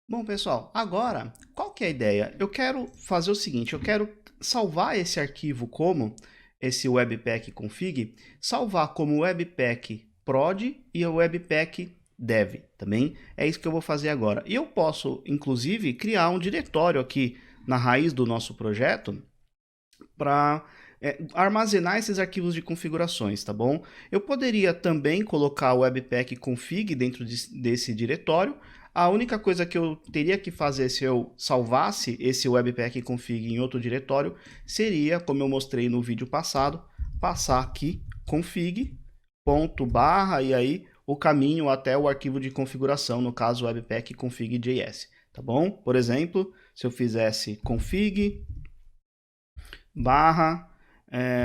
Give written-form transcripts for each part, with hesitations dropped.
Bom, pessoal, agora, qual que é a ideia? Eu quero fazer o seguinte, eu quero salvar esse arquivo como esse webpack config, salvar como webpack prod e o webpack dev, também. É isso que eu vou fazer agora. E eu posso, inclusive, criar um diretório aqui na raiz do nosso projeto para armazenar esses arquivos de configurações, tá bom? Eu poderia também colocar o webpack config dentro desse diretório. A única coisa que eu teria que fazer se eu salvasse esse webpack config em outro diretório seria, como eu mostrei no vídeo passado, passar aqui config ponto barra e aí o caminho até o arquivo de configuração, no caso webpack config.js, tá bom? Por exemplo, se eu fizesse config barra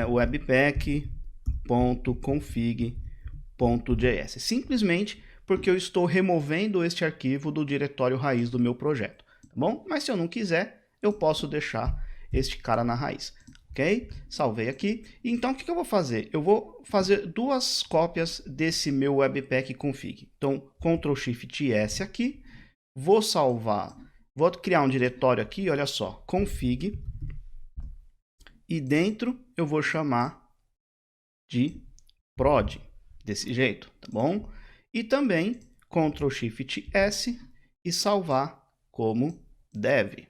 webpack.config.js. Simplesmente porque eu estou removendo este arquivo do diretório raiz do meu projeto, tá bom? Mas se eu não quiser, eu posso deixar este cara na raiz, ok? Salvei aqui. Então, o que eu vou fazer? Eu vou fazer duas cópias desse meu webpack config. Então, Ctrl Shift S aqui, vou salvar, vou criar um diretório aqui, olha só, config, e dentro eu vou chamar de prod, desse jeito, tá bom? E também Ctrl Shift S e salvar como dev,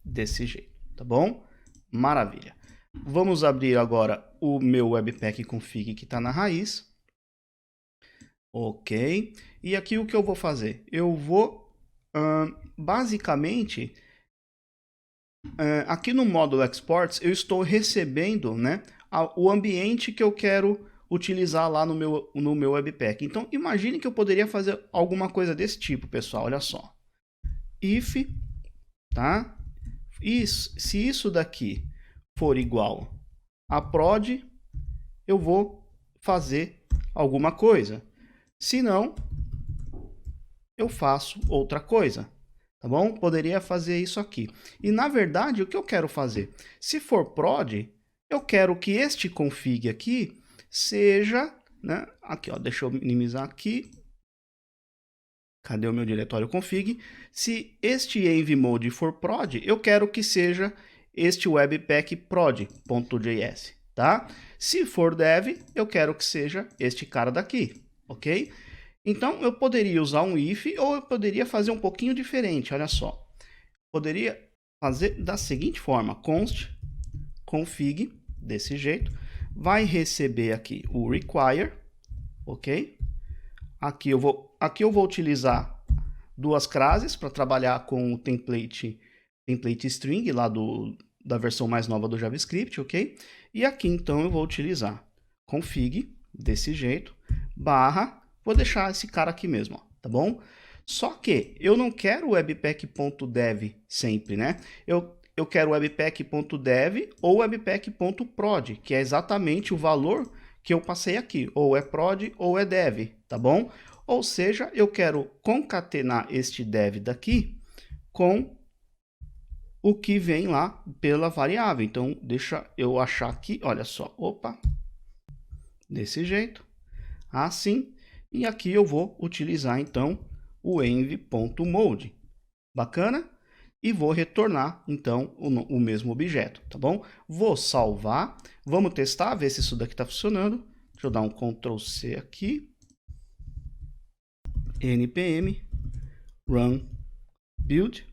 desse jeito, tá bom? Maravilha. Vamos abrir agora o meu webpack config que está na raiz. Ok. E aqui o que eu vou fazer? Eu vou, basicamente, aqui no módulo exports, eu estou recebendo, né, o ambiente que eu quero utilizar lá no meu webpack. Então, imagine que eu poderia fazer alguma coisa desse tipo, pessoal. Olha só. If, tá? Se isso daqui for igual a prod, eu vou fazer alguma coisa. Se não, eu faço outra coisa. Tá bom? Poderia fazer isso aqui. E na verdade, o que eu quero fazer? Se for prod, eu quero que este config aqui seja, né? Aqui, ó, deixa eu minimizar aqui. Cadê o meu diretório config? Se este env-mode for prod, eu quero que seja este webpack prod.js, tá? Se for dev, eu quero que seja este cara daqui, ok? Então, eu poderia usar um if ou eu poderia fazer um pouquinho diferente, olha só. Poderia fazer da seguinte forma, const config, desse jeito, vai receber aqui o require, ok? Aqui eu vou utilizar duas classes para trabalhar com o template string lá da versão mais nova do JavaScript, ok? E aqui então eu vou utilizar config, desse jeito, barra, vou deixar esse cara aqui mesmo, ó, tá bom? Só que eu não quero webpack.dev sempre, né? Eu quero webpack.dev ou webpack.prod, que é exatamente o valor que eu passei aqui, ou é prod ou é dev, tá bom? Ou seja, eu quero concatenar este dev daqui com o que vem lá pela variável. Então, deixa eu achar aqui, olha só, opa, desse jeito, assim, e aqui eu vou utilizar então o env.mode, bacana? E vou retornar então o mesmo objeto, tá bom? Vou salvar, vamos testar, ver se isso daqui está funcionando. Deixa eu dar um Ctrl C aqui, npm run build,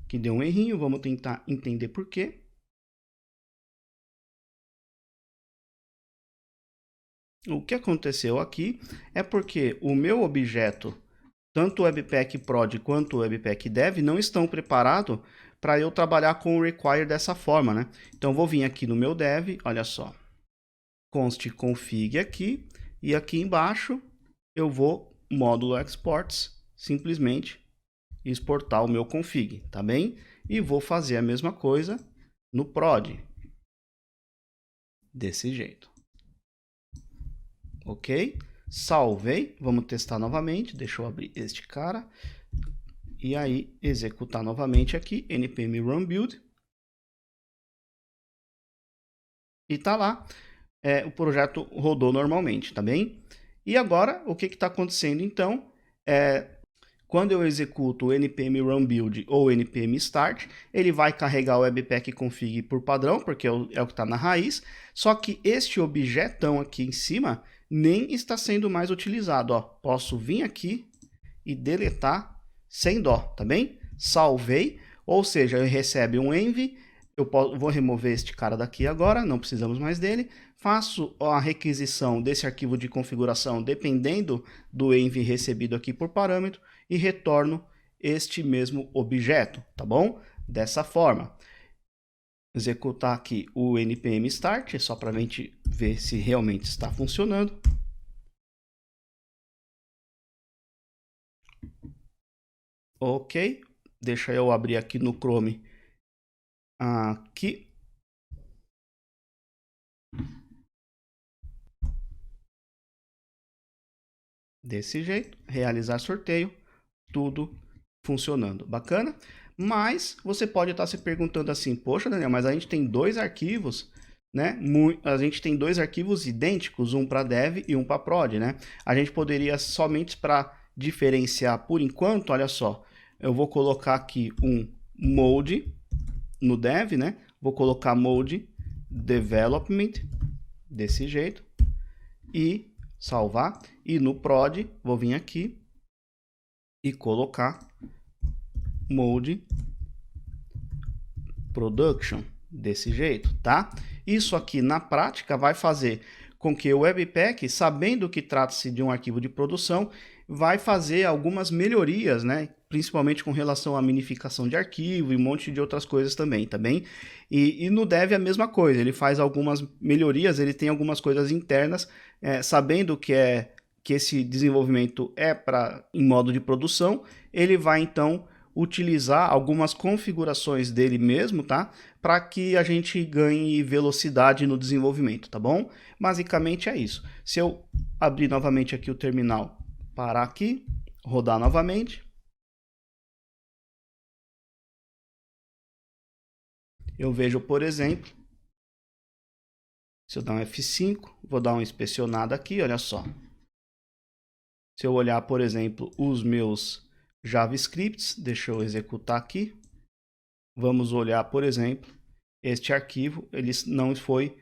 que deu um errinho, vamos tentar entender por quê. O que aconteceu aqui é porque o meu objeto, tanto o webpack prod quanto o webpack dev, não estão preparados para eu trabalhar com o require dessa forma, né? Então, vou vir aqui no meu dev, olha só, const config aqui, e aqui embaixo eu vou, módulo exports, simplesmente exportar o meu config, tá bem? E vou fazer a mesma coisa no prod, desse jeito. Ok? Salvei, vamos testar novamente, deixa eu abrir este cara, e aí executar novamente aqui, npm run build, e tá lá, o projeto rodou normalmente, tá bem? E agora, o que está acontecendo então? Quando eu executo o npm run build ou npm start, ele vai carregar o webpack config por padrão, porque é o que está na raiz, só que este objetão aqui em cima nem está sendo mais utilizado. Ó. Posso vir aqui e deletar sem dó, tá bem? Salvei, ou seja, ele recebe um env, vou remover este cara daqui agora, não precisamos mais dele, faço a requisição desse arquivo de configuração dependendo do env recebido aqui por parâmetro e retorno este mesmo objeto, tá bom? Dessa forma. Executar aqui o npm start, só para a gente ver se realmente está funcionando. Ok, deixa eu abrir aqui no Chrome. Aqui. Desse jeito, realizar sorteio, tudo funcionando. Bacana? Mas você pode estar se perguntando assim, poxa, Daniel, mas a gente tem dois arquivos, né? A gente tem dois arquivos idênticos, um para dev e um para prod, né? A gente poderia somente para diferenciar por enquanto, olha só, eu vou colocar aqui um mode no dev, né? Vou colocar mode development desse jeito e salvar, e no prod vou vir aqui e colocar mode production desse jeito, tá? Isso aqui na prática vai fazer com que o Webpack, sabendo que trata-se de um arquivo de produção, vai fazer algumas melhorias, né? Principalmente com relação à minificação de arquivo e um monte de outras coisas também, tá bem? E no Dev a mesma coisa, ele faz algumas melhorias, ele tem algumas coisas internas, sabendo que esse desenvolvimento é em modo de produção, ele vai então utilizar algumas configurações dele mesmo, tá? Para que a gente ganhe velocidade no desenvolvimento, tá bom? Basicamente é isso. Se eu abrir novamente aqui o terminal, parar aqui, rodar novamente, eu vejo, por exemplo, se eu dar um F5, vou dar uma inspecionada aqui, olha só. Se eu olhar, por exemplo, os meus JavaScripts, deixa eu executar aqui. Vamos olhar, por exemplo, este arquivo, ele não foi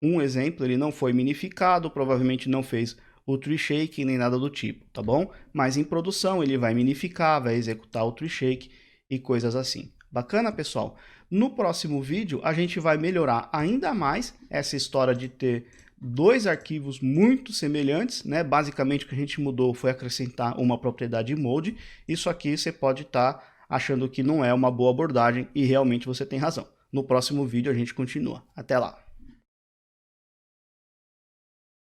um exemplo, ele não foi minificado, provavelmente não fez o tree shake nem nada do tipo, tá bom? Mas em produção ele vai minificar, vai executar o tree shake e coisas assim. Bacana, pessoal? No próximo vídeo a gente vai melhorar ainda mais essa história de ter dois arquivos muito semelhantes, né? Basicamente o que a gente mudou foi acrescentar uma propriedade mode. Isso aqui você pode estar achando que não é uma boa abordagem e realmente você tem razão. No próximo vídeo a gente continua. Até lá!